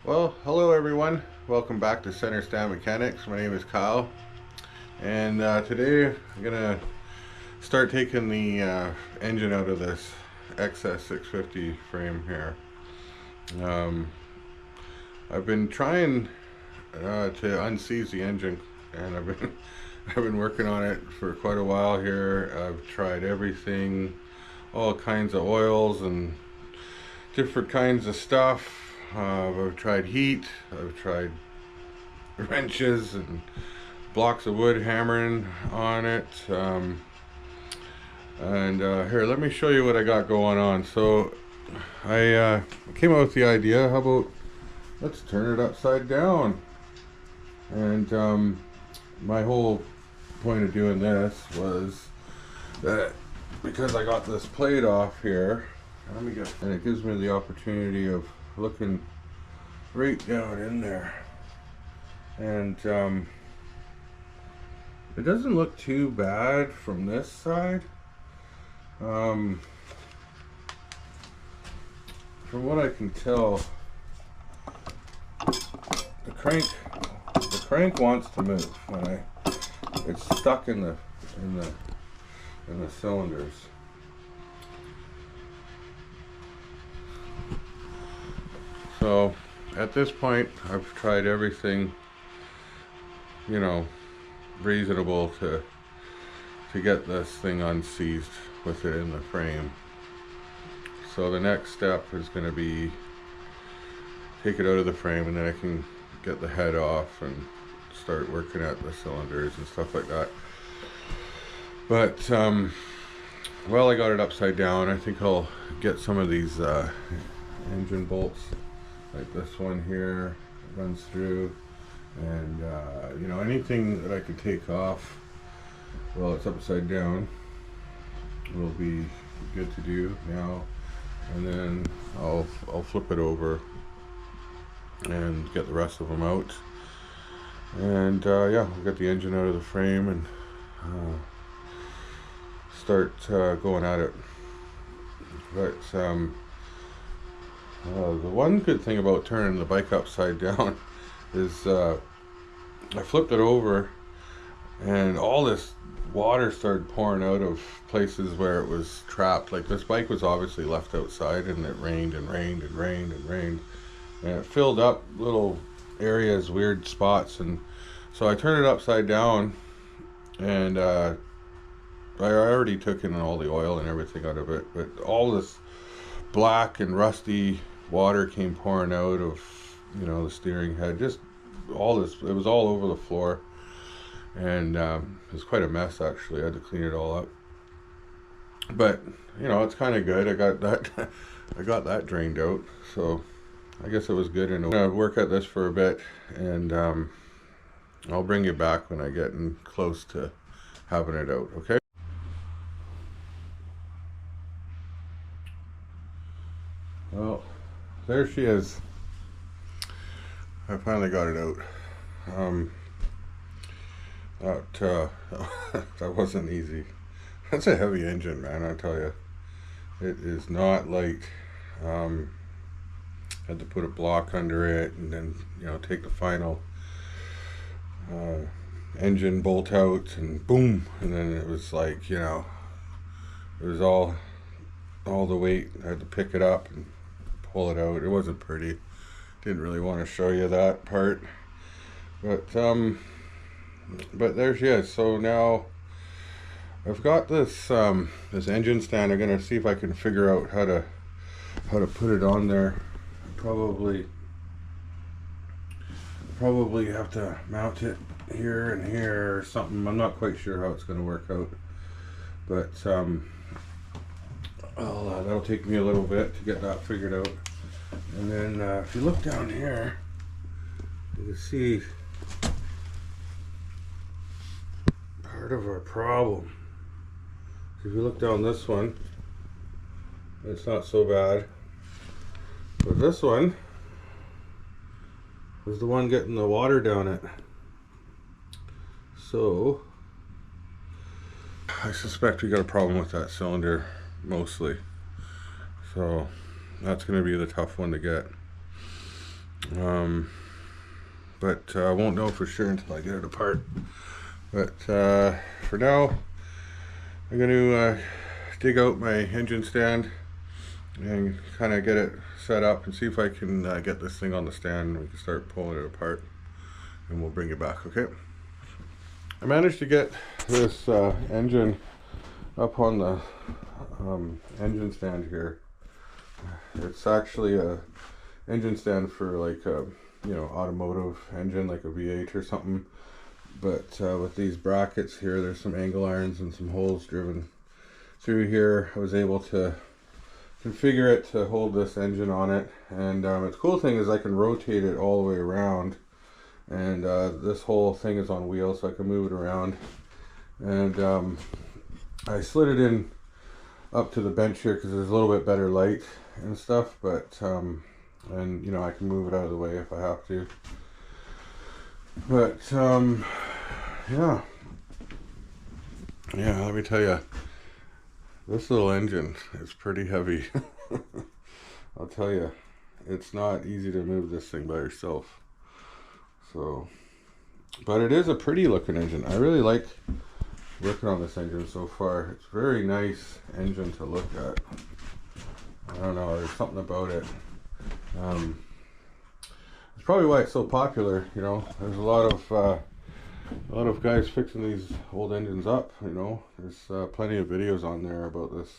Well, hello everyone. Welcome back to Center Stand Mechanics. My name is Kyle, and today I'm gonna start taking the engine out of this XS650 frame here. Um, I've been trying to unseize the engine, and I've been I've been working on it for quite a while here. I've tried everything, all kinds of oils and different kinds of stuff. I've tried heat, I've tried wrenches and blocks of wood hammering on it. Here, let me show you what I got going on. So I came up with the idea, how about let's turn it upside down. And my whole point of doing this was that because I got this plate off here, and it gives me the opportunity of looking right down in there, and it doesn't look too bad from this side. From what I can tell, the crank wants to move when it's stuck in the cylinders. So at this point, I've tried everything, reasonable to get this thing unseized with it in the frame. So the next step is going to be take it out of the frame, and then I can get the head off and start working at the cylinders and stuff like that. But while I got it upside down, I think I'll get some of these engine bolts, like this one here runs through, and anything that I could take off while it's upside down will be good to do now. And then I'll flip it over and get the rest of them out, and yeah, we'll get the engine out of the frame and start going at it. But the one good thing about turning the bike upside down is I flipped it over, and all this water started pouring out of places where it was trapped. Like, this bike was obviously left outside, and it rained and rained and rained and rained, and it filled up little areas, weird spots. And so I turned it upside down, and I already took in all the oil and everything out of it, but all this black and rusty water came pouring out of the steering head. Just all this, it was all over the floor, and it was quite a mess actually. I had to clean it all up, but it's kind of good. I got that I got that drained out, so I guess it was good. And I'm gonna work at this for a bit, and I'll bring you back when I get in close to having it out. Okay. Well, there she is. I finally got it out. That wasn't easy. That's a heavy engine, man, I tell you. It is not light. Had to put a block under it, and then take the final engine bolt out, and boom, and then it was like, it was all the weight. I had to pick it up and pull it out. It wasn't pretty. Didn't really want to show you that part, but there she is. So now I've got this this engine stand. I'm gonna see if I can figure out how to put it on there. Probably have to mount it here and here or something. I'm not quite sure how it's gonna work out, but that'll take me a little bit to get that figured out. And then if you look down here, you can see part of our problem. So if you look down this one, it's not so bad, but this one was the one getting the water down it. So I suspect we got a problem with that cylinder mostly. So that's going to be the tough one to get. But I won't know for sure until I get it apart. But for now, I'm going to dig out my engine stand and kind of get it set up and see if I can get this thing on the stand, and we can start pulling it apart, and we'll bring it back. Okay, I managed to get this engine up on the engine stand here. It's actually a engine stand for like a, you know, automotive engine, like a V8 or something, but with these brackets here, there's some angle irons and some holes driven through here. I was able to configure it to hold this engine on it, and the cool thing is I can rotate it all the way around, and this whole thing is on wheels, so I can move it around. And I slid it in up to the bench here because there's a little bit better light and stuff, but and you know, I can move it out of the way if I have to. But yeah, let me tell you, this little engine is pretty heavy. I'll tell you, it's not easy to move this thing by yourself. So, but it is a pretty looking engine. I really like working on this engine so far. It's a very nice engine to look at. I don't know, there's something about it. It's probably why it's so popular. You know, there's a lot of guys fixing these old engines up. You know, there's plenty of videos on there about this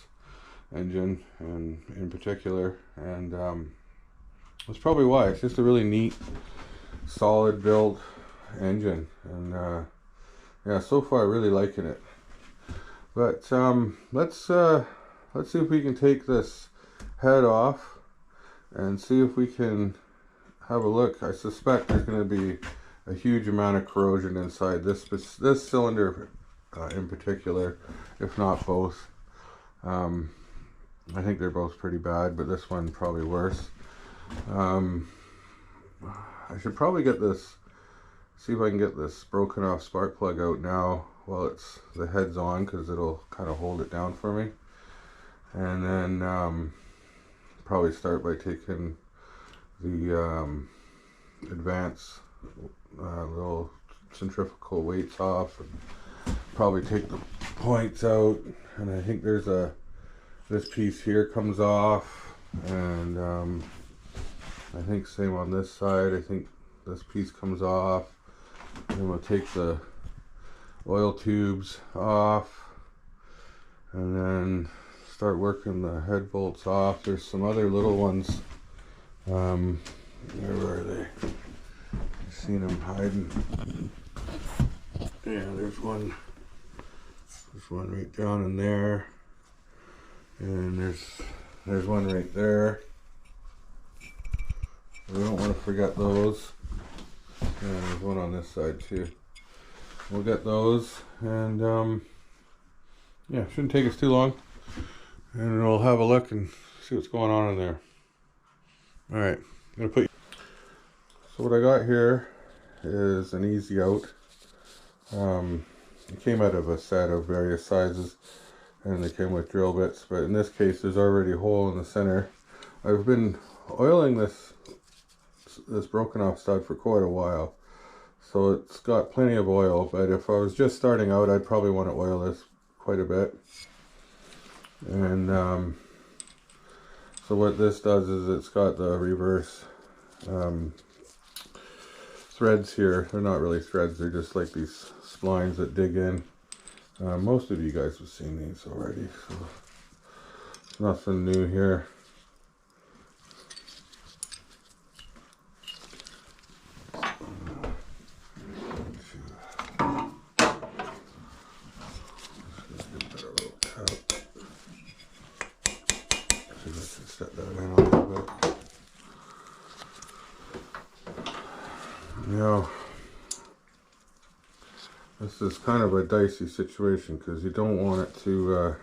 engine, and in particular, and that's probably why. It's just a really neat, solid build engine, and yeah, so far really liking it. But let's see if we can take this head off and see if we can have a look. I suspect there's going to be a huge amount of corrosion inside this cylinder in particular, if not both. I think they're both pretty bad, but this one probably worse. I should probably get this, see if I can get this broken off spark plug out now while the head's on, because it'll kind of hold it down for me. And then probably start by taking the advanced little centrifugal weights off, and probably take the points out. And I think there's this piece here comes off, and I think same on this side. I think this piece comes off. And we'll take the oil tubes off, and then start working the head bolts off. There's some other little ones. Where are they? I've seen them hiding. Yeah, there's one right down in there, and there's one right there. We don't want to forget those. And there's one on this side too. We'll get those, and yeah, shouldn't take us too long, and we'll have a look and see what's going on in there. All right, I'm gonna so what I got here is an easy out. It came out of a set of various sizes, and they came with drill bits, but in this case there's already a hole in the center. I've been oiling this broken off stud for quite a while, so it's got plenty of oil, but if I was just starting out, I'd probably want to oil this quite a bit. And so what this does is it's got the reverse threads here. They're not really threads, they're just like these splines that dig in. Most of you guys have seen these already, so it's nothing new here. Set that in a little bit. You know, this is kind of a dicey situation because you don't want it to,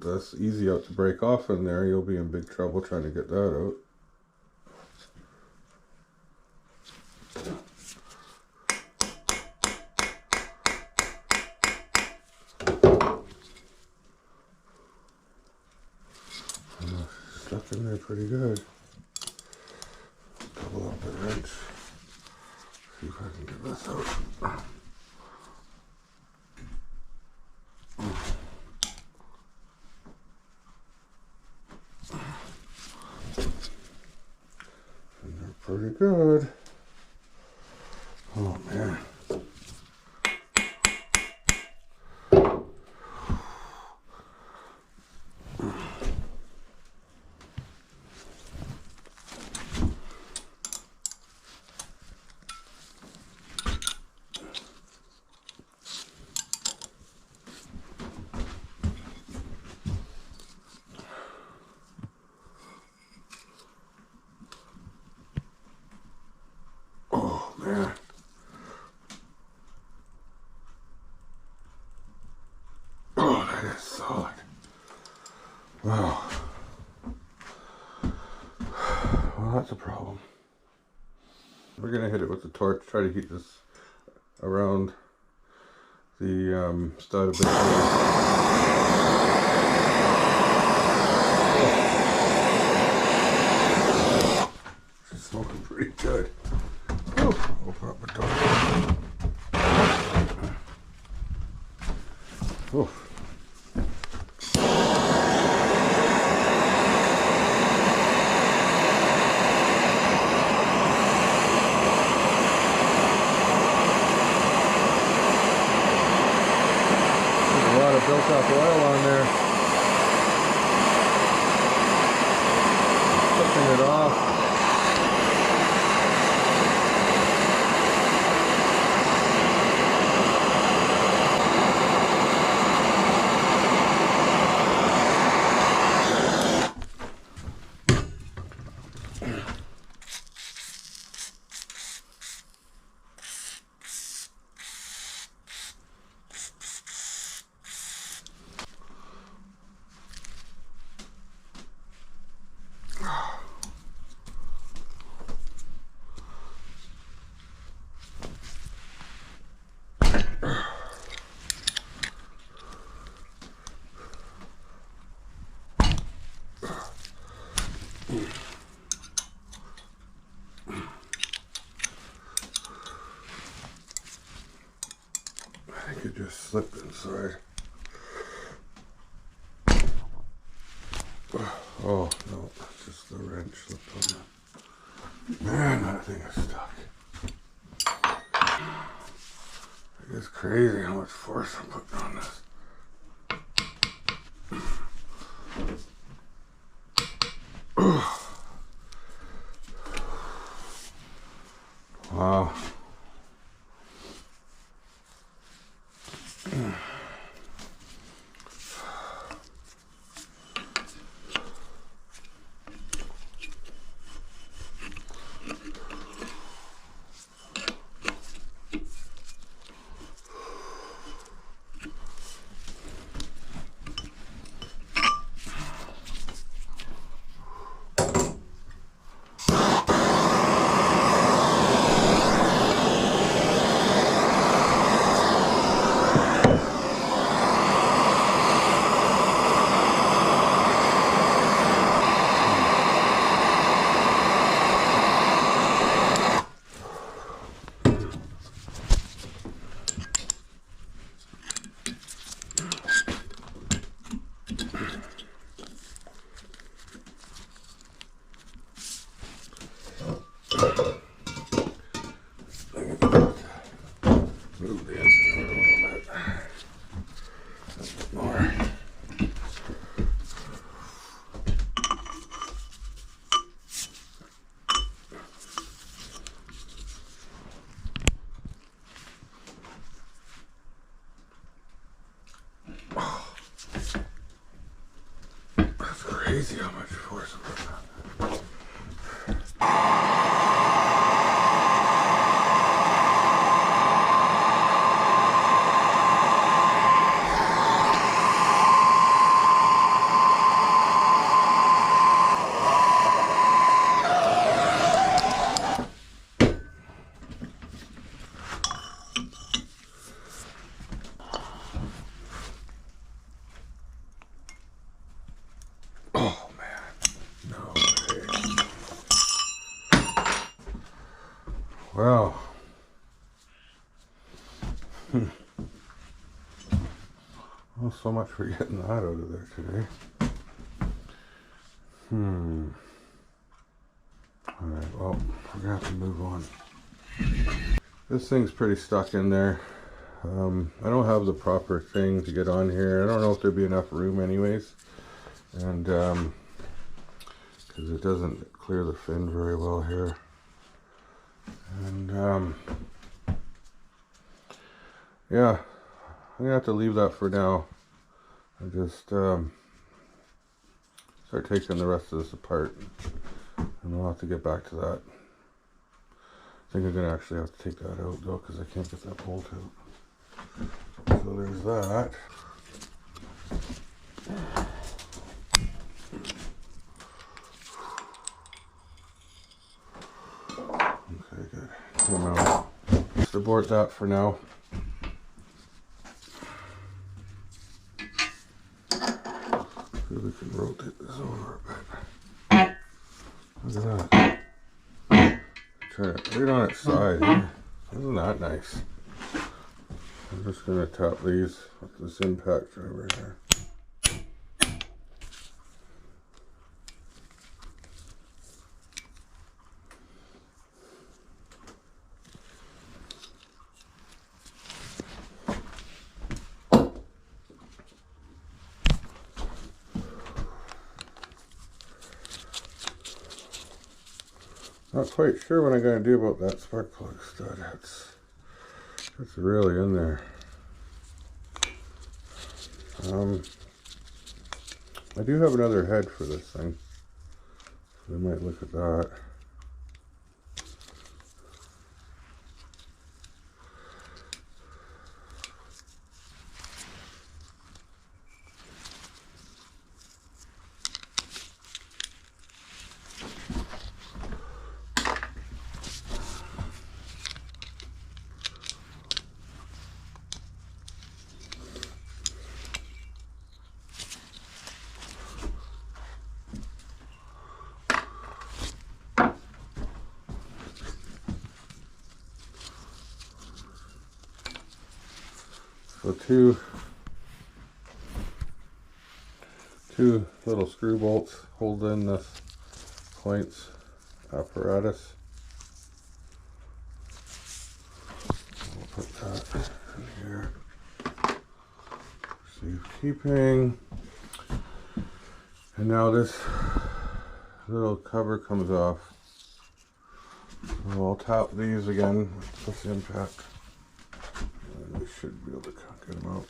that's easy out to break off in there. You'll be in big trouble trying to get that out. Stuck in there pretty good. if I can get this out. And they're pretty good. Oh man. Oh man. Oh, that is solid. Wow. Well, that's a problem. We're gonna hit it with the torch, try to heat this around the stud a bit more. It's smoking pretty good. Open up the door. Oof. Built up oil on there. Flipping it off. I think it just slipped inside. Oh no, it's just the wrench slipped on that. Man, that thing is stuck. It's crazy how much force I'm putting on this. Wow. Move the engine a little bit. A bit more. Oh, that's crazy how much force I'm putting on that. Oh man, no. Well, so much for getting that out of there today. Alright, well, we're gonna have to move on. This thing's pretty stuck in there. I don't have the proper thing to get on here. I don't know if there'd be enough room anyways. And, because it doesn't clear the fin very well here. And, yeah, I'm gonna have to leave that for now. And just, start taking the rest of this apart. And we'll have to get back to that. I think I'm gonna actually have to take that out though, because I can't get that bolt out. So there's that. Okay, good. Let's abort that for now. See if we can rotate this over a bit. Look at that. Turn it right on its side here. Isn't that nice? I'm just going to tap these with this impact driver here. Not quite sure what I'm going to do about that spark plug stud. It's really in there. I do have another head for this thing. So we might look at that. So two little screw bolts hold in this points apparatus. We'll put that in here. Safekeeping. And now this little cover comes off. So I'll tap these again with this impact. And we should be able to get them out.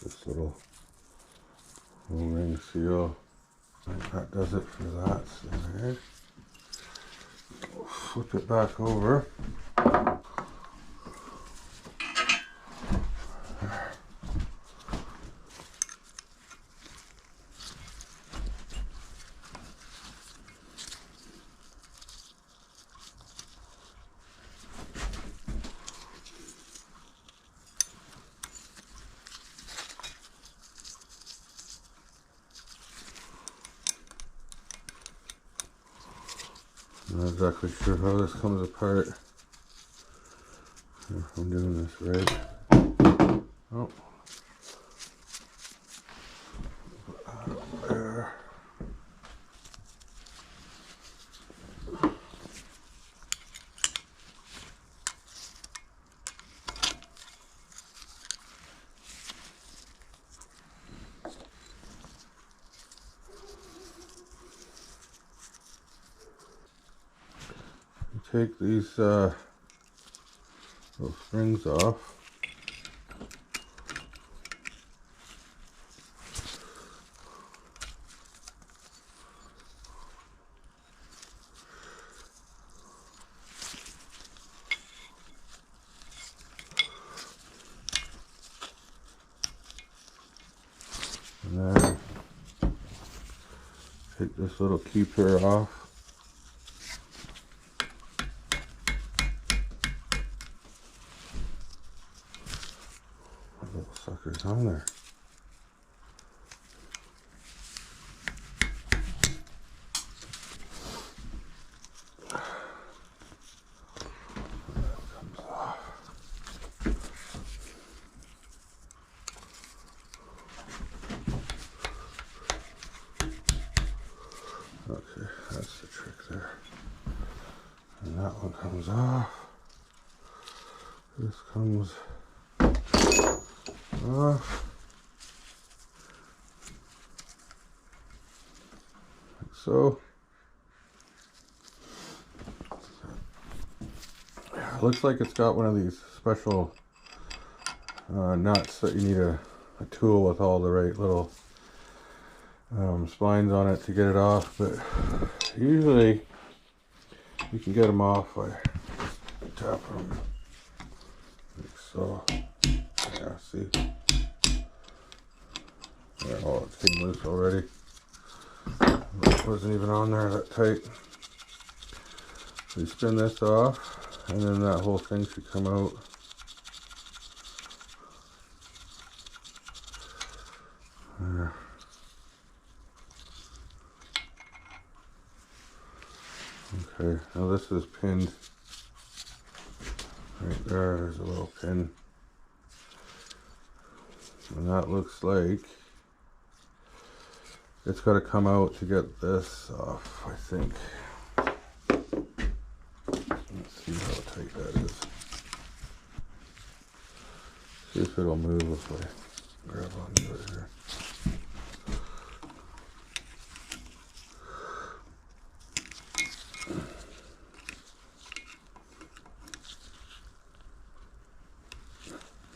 This little O-ring seal. And that does it for that. So there. We'll flip it back over. I'm not exactly sure how this comes apart. If I'm doing this right. Oh. Put that up there. take these little springs off. And then take this little keeper off. Little suckers on there. Okay, that's the trick there. And that one comes off. This comes off. Like so. Yeah, it looks like it's got one of these special nuts that you need a tool with all the right little splines on it to get it off, but usually you can get them off by tapping them like so. Yeah, see? Yeah, oh, it came loose already. It wasn't even on there that tight. So you spin this off, and then that whole thing should come out. There. Okay, now this is pinned right there. There's a little pin, and that looks like it's got to come out to get this off, I think. Let's see how tight that is. See if it'll move if I grab onto it here.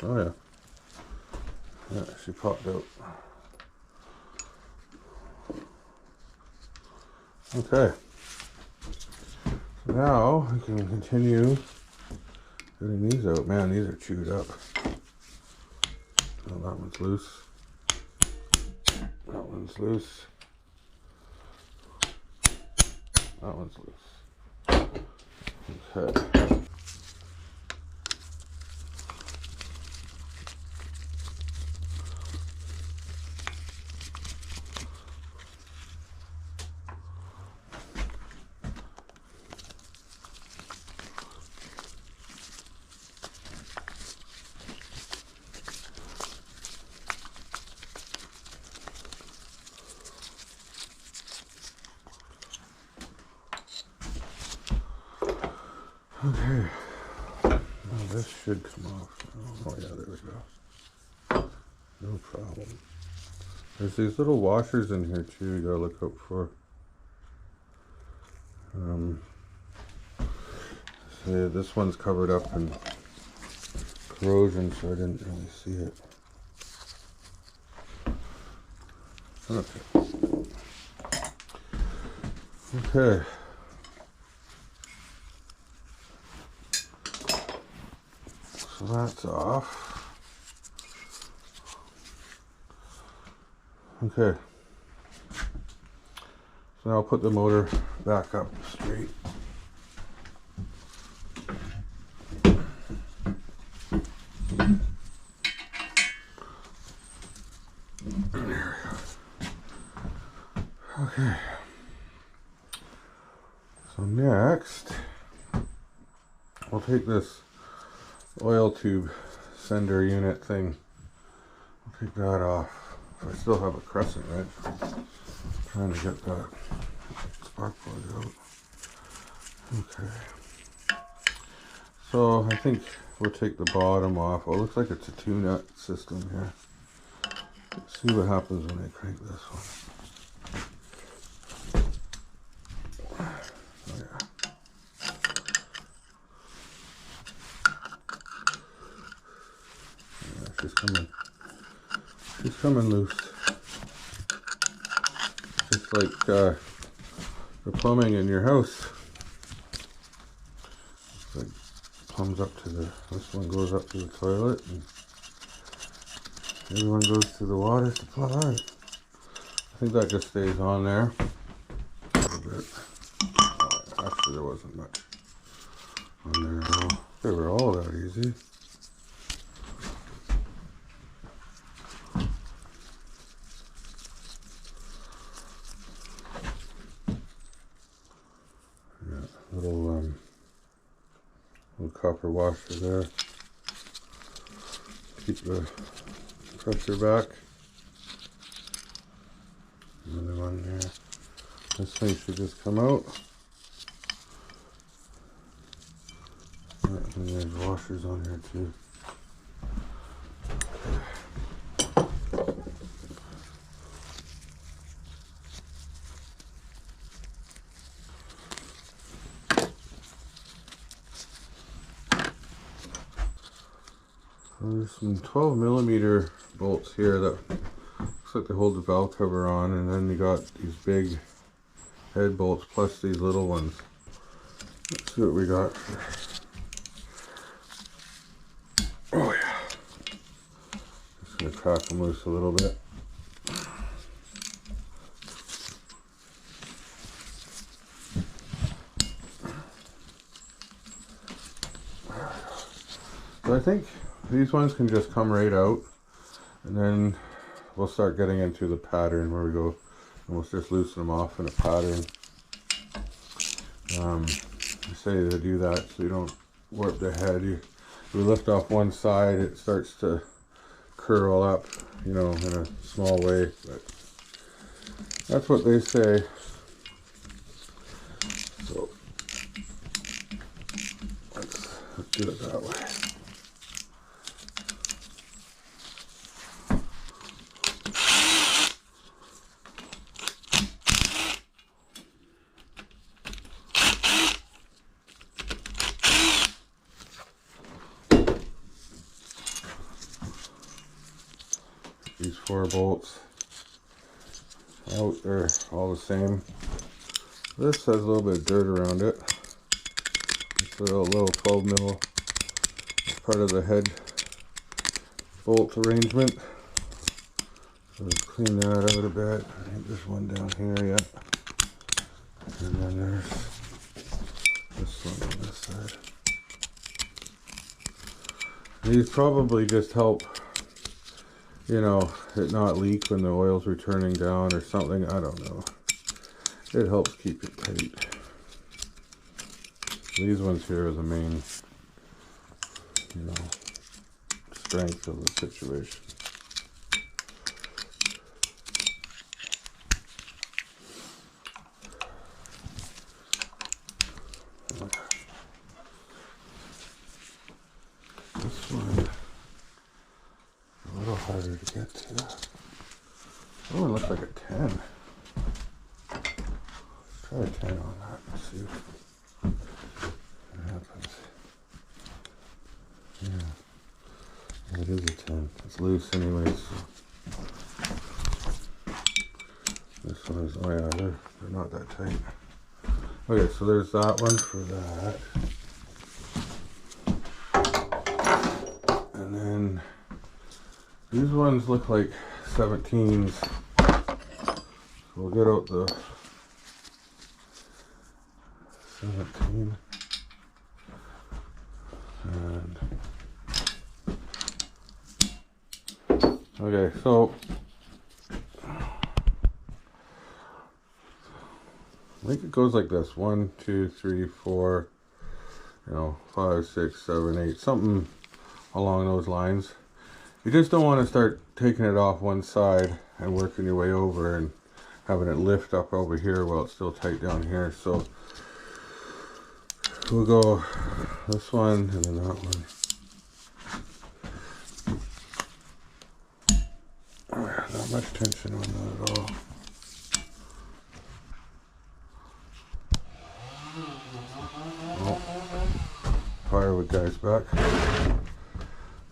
Oh yeah. Yeah, she popped out. Okay. So now we can continue getting these out. Man, these are chewed up. Oh, that one's loose. That one's loose. That one's loose. Okay. Okay, now this should come off. Oh yeah, there we go. No problem. There's these little washers in here too you gotta look out for. See, this one's covered up in corrosion, so I didn't really see it. Okay. Okay. So that's off. Okay. So now I'll put the motor back up straight. There we go. Okay. So next, I'll take this oil tube sender unit thing. I'll take that off. I still have a crescent wrench. I'm trying to get that spark plug out. Okay. So I think we'll take the bottom off. Oh, it looks like it's a 2-nut system here. Let's see what happens when I crank this one. Oh yeah. she's coming. She's coming loose. Just like the plumbing in your house. It's like plumbs up to the, this one goes up to the toilet and the other one goes to the water supply. I think that just stays on there a little bit. Actually, there wasn't much on there at all. They were all that easy. Yeah, little copper washer there. Keep the pressure back. Another one there. This thing should just come out. And there's washers on here too. There's some 12mm bolts here that looks like they hold the valve cover on, and then you got these big head bolts plus these little ones. Let's see what we got. Oh yeah. Just gonna crack them loose a little bit. So I think these ones can just come right out, and then we'll start getting into the pattern where we go, and we'll just loosen them off in a pattern. I say to do that so you don't warp the head. You lift off one side, it starts to curl up, you know, in a small way, but that's what they say. So let's do it that way. These 4 bolts out, they're all the same. This has a little bit of dirt around it. It's a little 12mm. It's part of the head bolt arrangement. So let's clean that out a bit. I think there's one down here yet. And then there's this one on this side. These probably just help, you know, it not leak when the oil's returning down or something. I don't know. It helps keep it tight. These ones here are the main, you know, strength of the situation. This one, a little harder to get to. That one looks like a 10. Let's try a 10 on that and see what happens. Yeah, it is a 10. It's loose anyways. So. This one is, oh yeah, they're not that tight. Okay, so there's that one for that. And then these ones look like 17s. So we'll get out the 17. And okay, so I think it goes like this: 1, 2, 3, 4, you know, 5, 6, 7, 8, something along those lines. You just don't want to start taking it off one side and working your way over and having it lift up over here while it's still tight down here. So we'll go this one and then that one. Oh yeah, not much tension on that at all. Oh, firewood guy's back.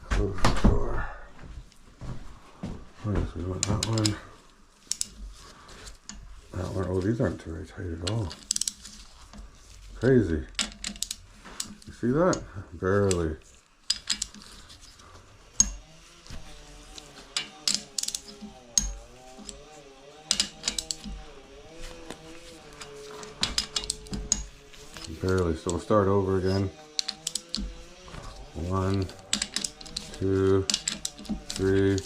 Close the door. So you want that one. That one. Oh, these aren't very tight at all. Crazy. You see that? Barely. Barely. So we'll start over again. 1, 2, 3,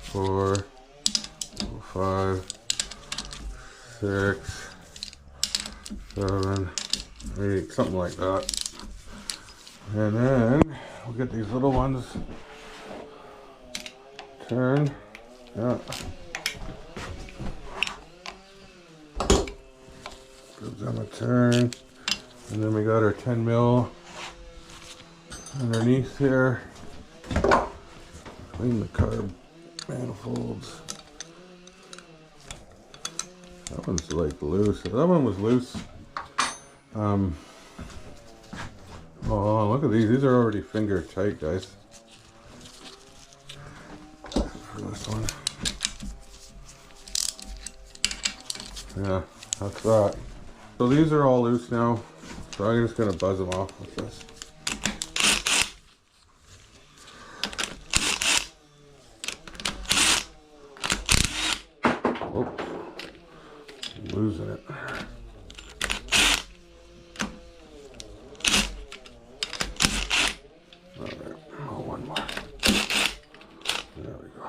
4, 5, 6, 7, 8, something like that. And then we'll get these little ones turned. Yeah. Give them a turn. And then we got our 10 mil underneath here. Clean the carb manifolds. That one's like loose. That one was loose. Oh, look at these. These are already finger tight, guys. For this one. Yeah, that's that. So these are all loose now. So I'm just gonna buzz them off with this. Oops. I'm losing it. Alright, oh, one more. There we go.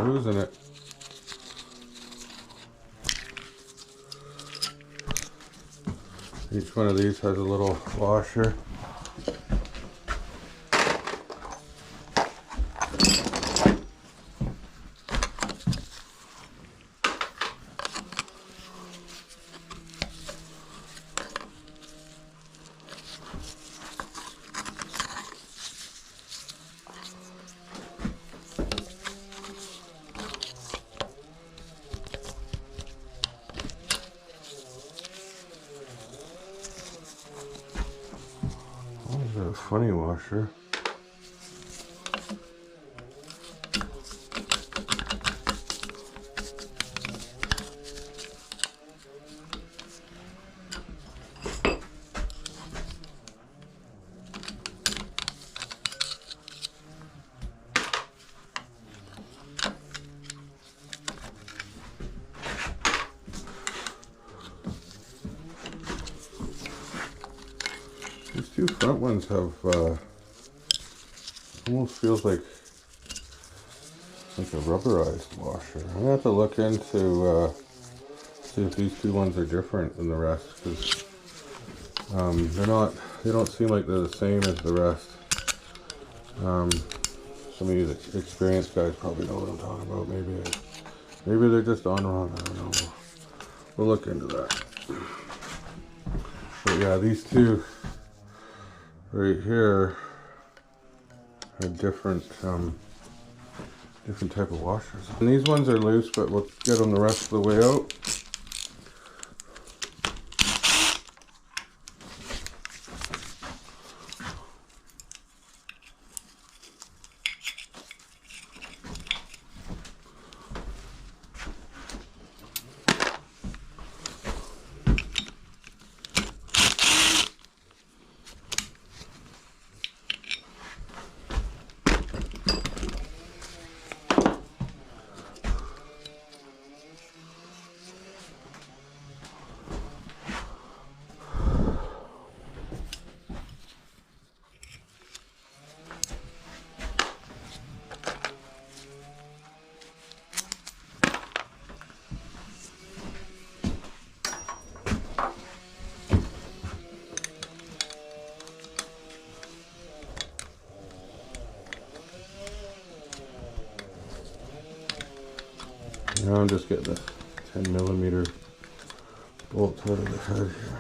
Losing it. Each one of these has a little washer. A funny washer. These two front ones have almost feels like a rubberized washer. I'm gonna have to look into see if these two ones are different than the rest, because they're not. They don't seem like they're the same as the rest. Some of you experienced guys probably know what I'm talking about. Maybe they're just on wrong. I don't know. We'll look into that. But yeah, these two right here are different different type of washers. And these ones are loose, but we'll get them the rest of the way out. Now I'm just getting this 10mm bolt out of the head here.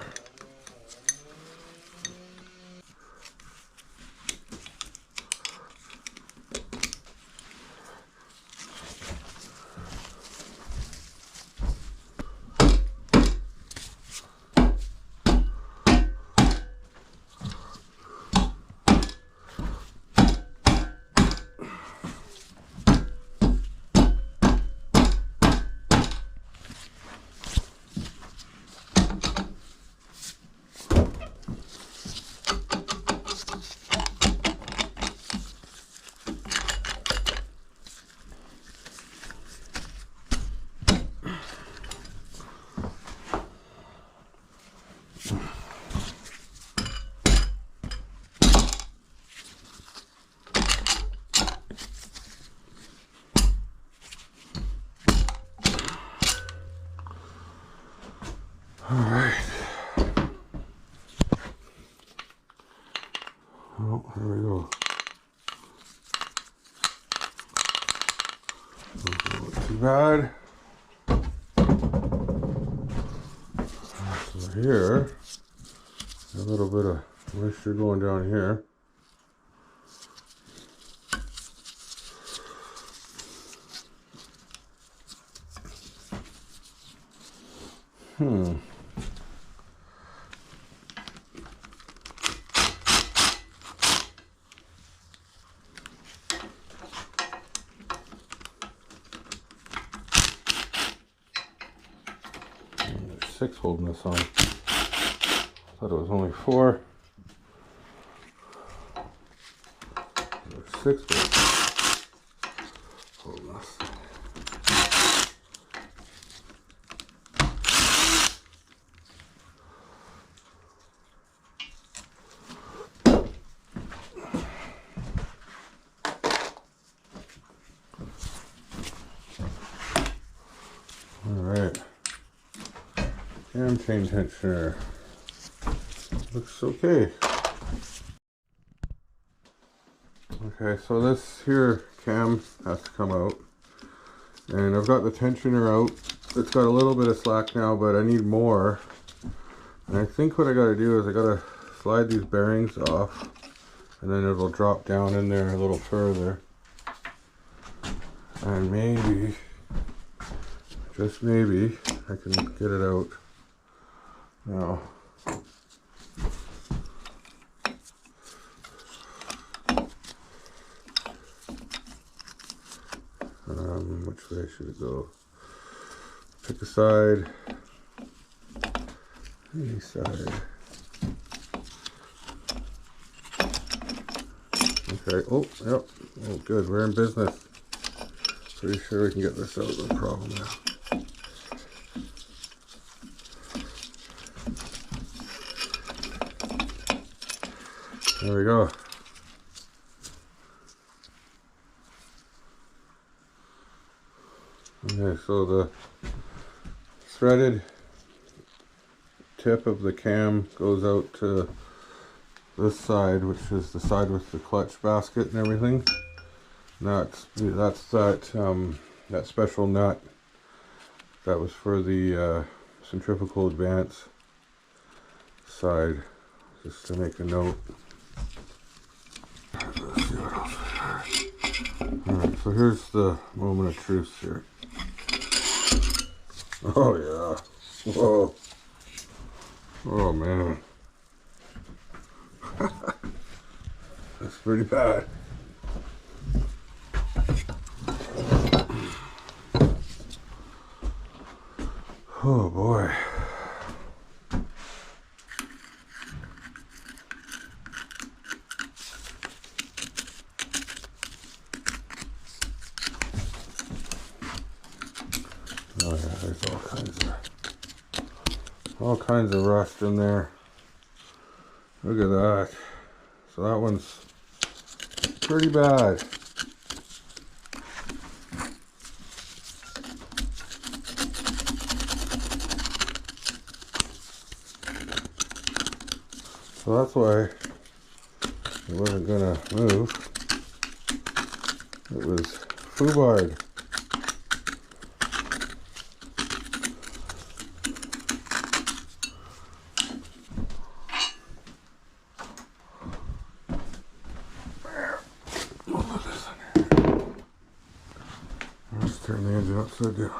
Alright. Oh, here we go. Not too bad. So here, a little bit of moisture going down here. There's 6 holding this on. Thought it was only 4. There's 6 holding this. Alright, cam chain tensioner, looks okay. Okay, so this here cam has to come out, and I've got the tensioner out. It's got a little bit of slack now, but I need more. And I think what I gotta do is I gotta slide these bearings off, and then it'll drop down in there a little further. And maybe, just maybe, I can get it out now. Which way should it go? Pick a side. Any side. Okay. Oh, yep. Oh, good. We're in business. Pretty sure we can get this out. No problem now. There we go. Okay, so the threaded tip of the cam goes out to this side, which is the side with the clutch basket and everything. And that's that special nut that was for the centrifugal advance side. Just to make a note. Let's see what else we got. Alright, so here's the moment of truth here. Oh yeah. Whoa. Oh man. That's pretty bad. Oh boy. Oh yeah, there's all kinds of rust in there. Look at that. So that one's pretty bad. So that's why it wasn't gonna move. It was foobarred. Let's turn the engine upside down.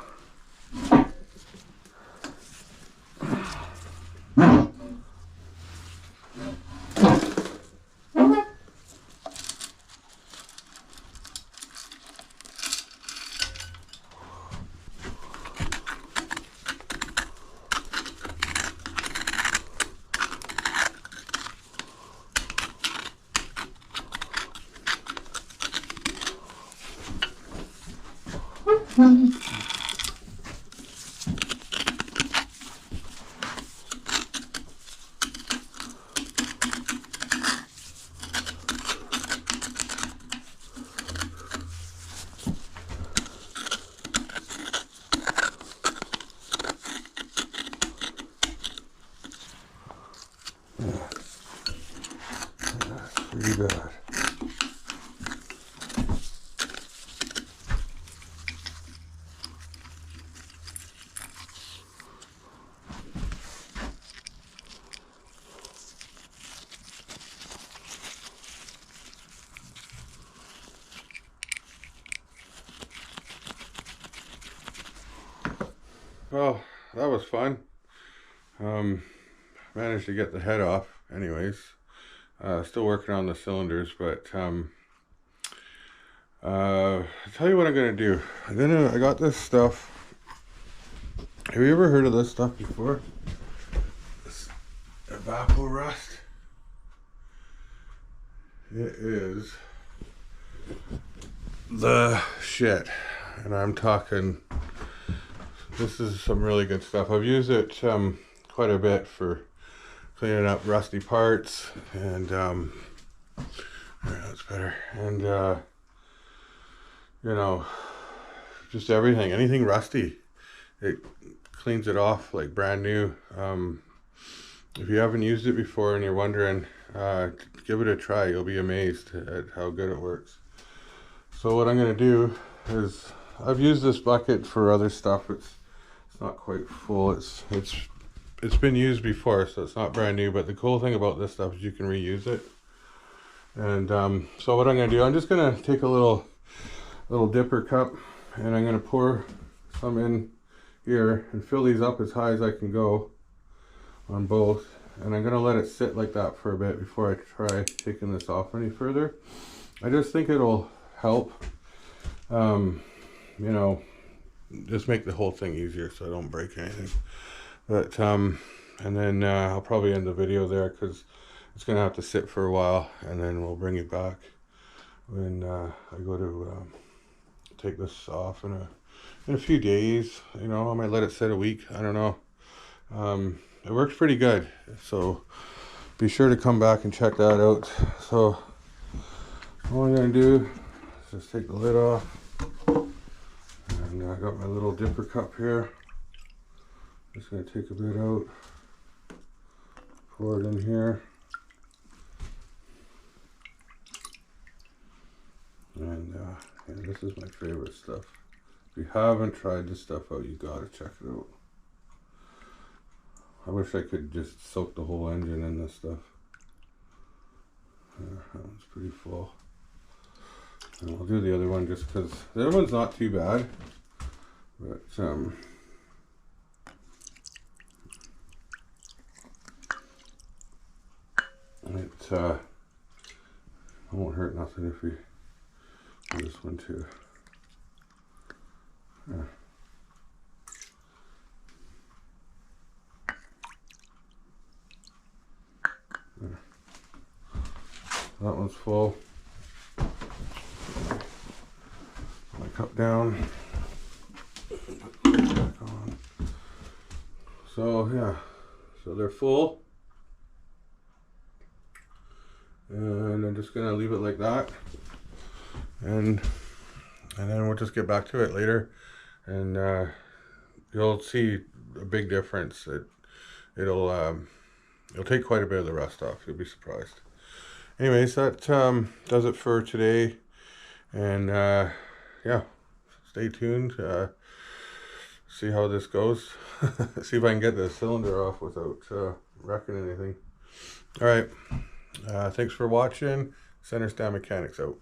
well, that was fun. Managed to get the head off anyways. Still working on the cylinders, but I'll tell you what I'm gonna do. I got this stuff. Have you ever heard of this stuff before? This evapor rust. It is the shit, and I'm talking. This is some really good stuff. I've used it quite a bit for cleaning up rusty parts, and there, that's better. And you know, just everything, anything rusty, it cleans it off like brand new. If you haven't used it before and you're wondering, give it a try. You'll be amazed at how good it works. So what I'm going to do is, I've used this bucket for other stuff. It's not quite full. It's been used before, so it's not brand new. But the cool thing about this stuff is you can reuse it. And so what I'm going to do, I'm just going to take a little dipper cup, and I'm going to pour some in here and fill these up as high as I can go on both. And I'm going to let it sit like that for a bit before I try taking this off any further. I just think it'll help, you know, just make the whole thing easier so I don't break anything. But and then I'll probably end the video there, because it's going to have to sit for a while, and then we'll bring it back when I go to take this off in a few days. You know, I might let it sit a week. I don't know. It works pretty good, so be sure to come back and check that out. So all I'm going to do is just take the lid off, and I got my little dipper cup here. Just going to take a bit out, pour it in here, and yeah, this is my favorite stuff. If you haven't tried this stuff out, you gotta check it out. I wish I could just soak the whole engine in this stuff. That one's pretty full. And I'll do the other one just because the other one's not too bad. But it won't hurt nothing if we do this one too. Yeah. That one's full. My cup down. Put it back on. So yeah, so they're full, and I'm just gonna leave it like that, and then we'll just get back to it later, and you'll see a big difference. It'll take quite a bit of the rust off. You'll be surprised. Anyways, that does it for today, and yeah, stay tuned. See how this goes. See if I can get the cylinder off without wrecking anything. All right, thanks for watching. Center Stand Mechanics out.